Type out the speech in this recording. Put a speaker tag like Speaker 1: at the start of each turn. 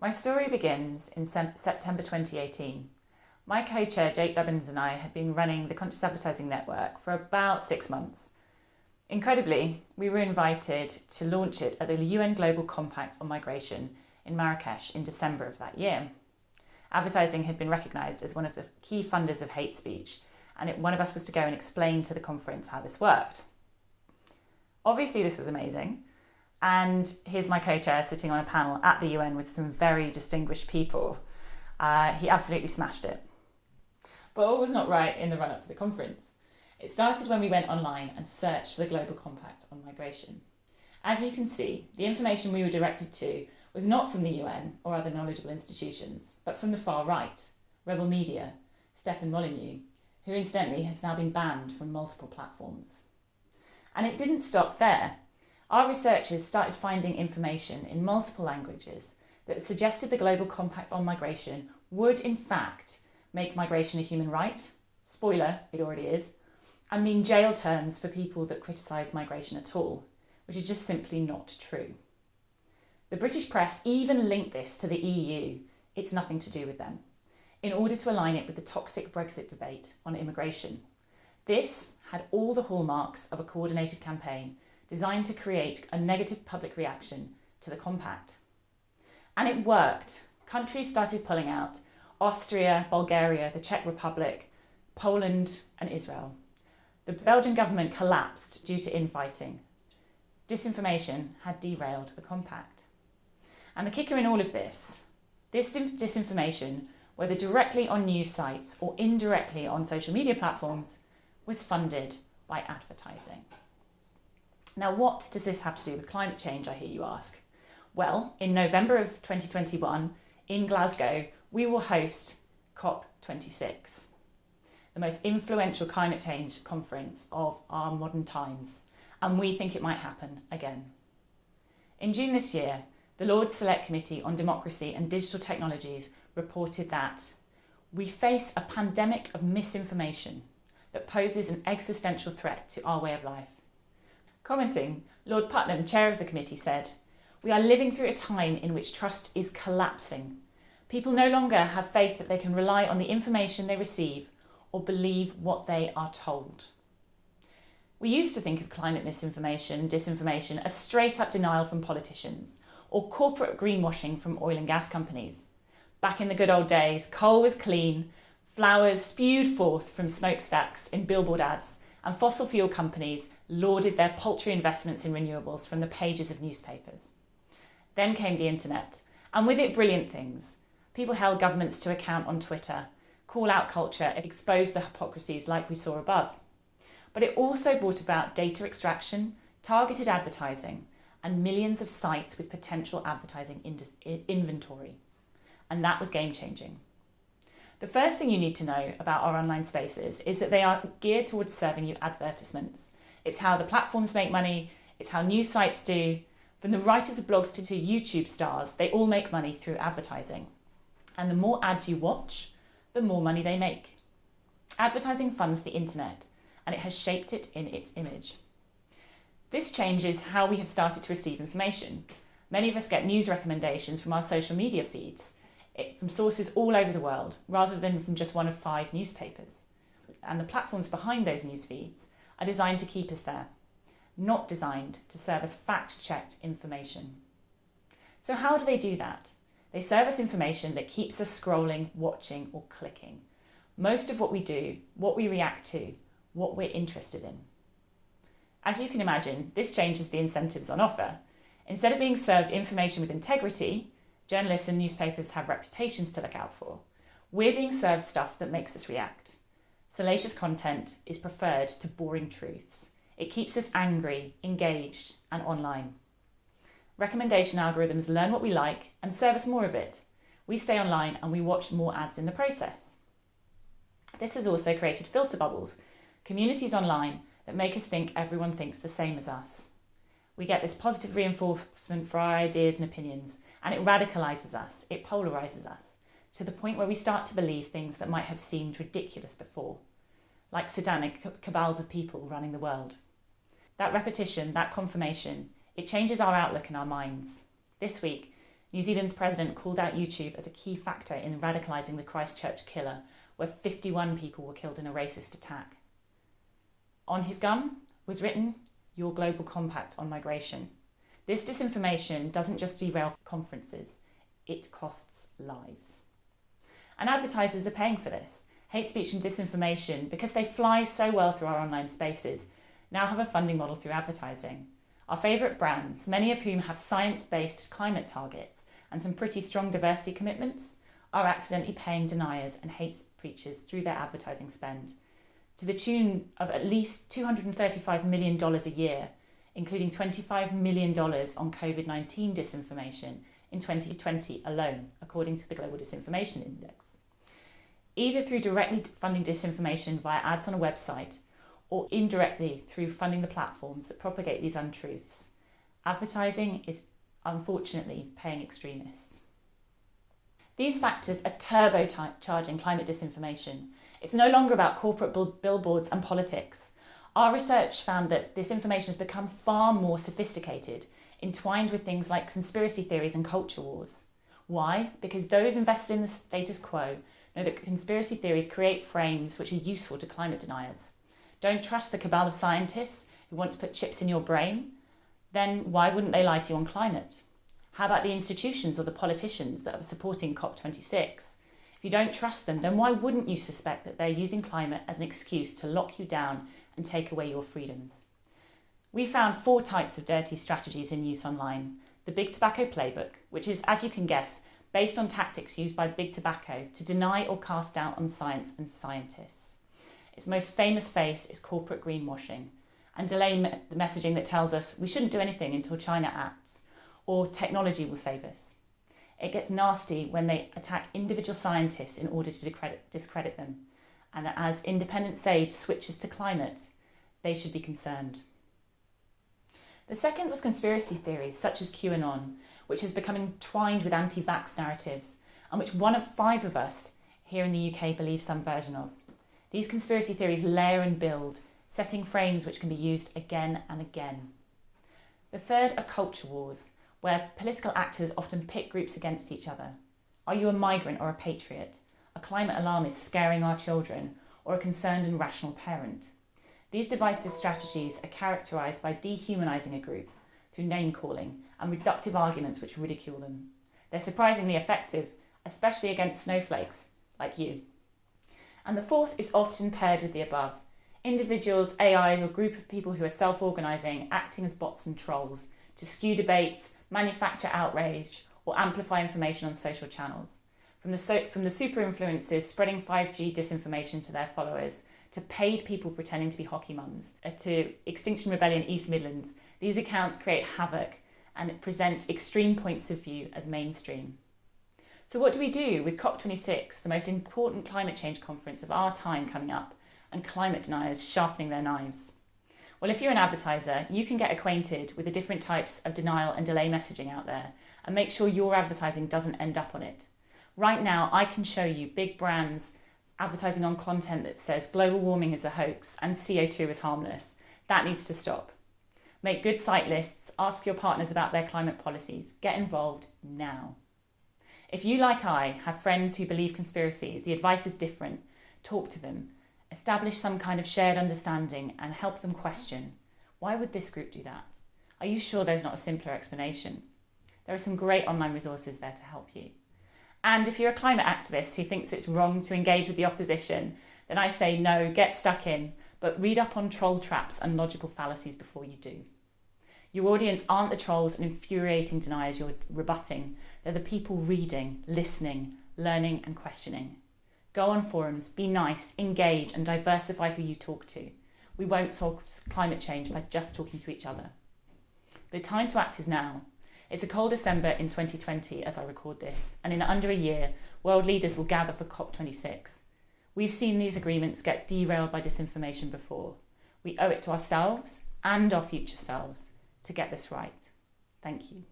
Speaker 1: My story begins in September 2018. My co-chair, Jake Dubbins, and I had been running the Conscious Advertising Network for about 6 months. Incredibly, we were invited to launch it at the UN Global Compact on Migration in Marrakesh in December of that year. Advertising had been recognised as one of the key funders of hate speech, and one of us was to go and explain to the conference how this worked. Obviously, this was amazing. And here's my co-chair sitting on a panel at the UN with some very distinguished people. He absolutely smashed it. But all was not right in the run-up to the conference. It started when we went online and searched for the Global Compact on Migration. As you can see, the information we were directed to was not from the UN or other knowledgeable institutions, but from the far right, Rebel Media, Stefan Molyneux, who incidentally has now been banned from multiple platforms. And it didn't stop there. Our researchers started finding information in multiple languages that suggested the Global Compact on Migration would in fact make migration a human right, spoiler, it already is, and mean jail terms for people that criticise migration at all, which is just simply not true. The British press even linked this to the EU, it's nothing to do with them, in order to align it with the toxic Brexit debate on immigration. This had all the hallmarks of a coordinated campaign designed to create a negative public reaction to the compact. And it worked. Countries started pulling out: Austria, Bulgaria, the Czech Republic, Poland and Israel. The Belgian government collapsed due to infighting. Disinformation had derailed the compact. And the kicker in all of this disinformation, whether directly on news sites or indirectly on social media platforms, was funded by advertising. Now, what does this have to do with climate change, I hear you ask? Well, in November of 2021, in Glasgow, we will host COP26, the most influential climate change conference of our modern times, and we think it might happen again. In June this year, the Lords Select Committee on Democracy and Digital Technologies reported that we face a pandemic of misinformation that poses an existential threat to our way of life. Commenting, Lord Putnam, chair of the committee, said, "We are living through a time in which trust is collapsing. People no longer have faith that they can rely on the information they receive or believe what they are told." We used to think of climate misinformation, disinformation as straight-up denial from politicians or corporate greenwashing from oil and gas companies. Back in the good old days, coal was clean, flowers spewed forth from smokestacks in billboard ads, and fossil fuel companies lauded their paltry investments in renewables from the pages of newspapers. Then came the internet, and with it brilliant things. People held governments to account on Twitter, call-out culture exposed the hypocrisies like we saw above. But it also brought about data extraction, targeted advertising, and millions of sites with potential advertising inventory. And that was game-changing. The first thing you need to know about our online spaces is that they are geared towards serving you advertisements. It's how the platforms make money, it's how news sites do. From the writers of blogs to YouTube stars, they all make money through advertising. And the more ads you watch, the more money they make. Advertising funds the internet, and it has shaped it in its image. This changes how we have started to receive information. Many of us get news recommendations from our social media feeds, from sources all over the world, rather than from just one of 5 newspapers. And the platforms behind those news feeds are designed to keep us there, not designed to serve us fact-checked information. So how do they do that? They serve us information that keeps us scrolling, watching, or clicking. Most of what we do, what we react to, what we're interested in. As you can imagine, this changes the incentives on offer. Instead of being served information with integrity, journalists and newspapers have reputations to look out for. We're being served stuff that makes us react. Salacious content is preferred to boring truths. It keeps us angry, engaged, and online. Recommendation algorithms learn what we like and serve us more of it. We stay online and we watch more ads in the process. This has also created filter bubbles, communities online that make us think everyone thinks the same as us. We get this positive reinforcement for our ideas and opinions, and it radicalises us, it polarises us, to the point where we start to believe things that might have seemed ridiculous before, like satanic cabals of people running the world. That repetition, that confirmation, it changes our outlook and our minds. This week, New Zealand's president called out YouTube as a key factor in radicalising the Christchurch killer, where 51 people were killed in a racist attack. On his gun was written, "Your Global Compact on Migration." This disinformation doesn't just derail conferences, it costs lives. And advertisers are paying for this. Hate speech and disinformation, because they fly so well through our online spaces, now have a funding model through advertising. Our favourite brands, many of whom have science-based climate targets and some pretty strong diversity commitments, are accidentally paying deniers and hate preachers through their advertising spend, to the tune of at least $235 million a year, including $25 million on COVID-19 disinformation in 2020 alone, according to the Global Disinformation Index. Either through directly funding disinformation via ads on a website, or indirectly through funding the platforms that propagate these untruths, advertising is unfortunately paying extremists. These factors are turbocharging climate disinformation. It's no longer about corporate billboards and politics. Our research found that this information has become far more sophisticated, entwined with things like conspiracy theories and culture wars. Why? Because those invested in the status quo know that conspiracy theories create frames which are useful to climate deniers. Don't trust the cabal of scientists who want to put chips in your brain? Then why wouldn't they lie to you on climate? How about the institutions or the politicians that are supporting COP26? If you don't trust them, then why wouldn't you suspect that they're using climate as an excuse to lock you down and take away your freedoms? We found 4 types of dirty strategies in use online. The Big Tobacco Playbook, which is, as you can guess, based on tactics used by Big Tobacco to deny or cast doubt on science and scientists. Its most famous face is corporate greenwashing and delay messaging that tells us we shouldn't do anything until China acts, or technology will save us. It gets nasty when they attack individual scientists in order to discredit them. And as independent sage switches to climate, they should be concerned. The second was conspiracy theories such as QAnon, which has become entwined with anti-vax narratives, and which 1 of 5 of us here in the UK believe some version of. These conspiracy theories layer and build, setting frames which can be used again and again. The third are culture wars, where political actors often pit groups against each other. Are you a migrant or a patriot? A climate alarmist scaring our children, or a concerned and rational parent? These divisive strategies are characterised by dehumanising a group through name-calling and reductive arguments which ridicule them. They're surprisingly effective, especially against snowflakes like you. And the fourth is often paired with the above. Individuals, AIs, or group of people who are self-organising, acting as bots and trolls to skew debates, manufacture outrage, or amplify information on social channels. From the super influencers spreading 5G disinformation to their followers, to paid people pretending to be hockey mums, to Extinction Rebellion East Midlands, these accounts create havoc and present extreme points of view as mainstream. So what do we do with COP26, the most important climate change conference of our time coming up, and climate deniers sharpening their knives? Well, if you're an advertiser, you can get acquainted with the different types of denial and delay messaging out there and make sure your advertising doesn't end up on it. Right now, I can show you big brands advertising on content that says global warming is a hoax and CO2 is harmless. That needs to stop. Make good site lists, ask your partners about their climate policies, get involved now. If you, like I, have friends who believe conspiracies, the advice is different. Talk to them, establish some kind of shared understanding and help them question. Why would this group do that? Are you sure there's not a simpler explanation? There are some great online resources there to help you. And if you're a climate activist who thinks it's wrong to engage with the opposition, then I say no, get stuck in, but read up on troll traps and logical fallacies before you do. Your audience aren't the trolls and infuriating deniers you're rebutting. They're the people reading, listening, learning and questioning. Go on forums, be nice, engage and diversify who you talk to. We won't solve climate change by just talking to each other. The time to act is now. It's a cold December in 2020 as I record this, and in under a year, world leaders will gather for COP26. We've seen these agreements get derailed by disinformation before. We owe it to ourselves and our future selves to get this right. Thank you.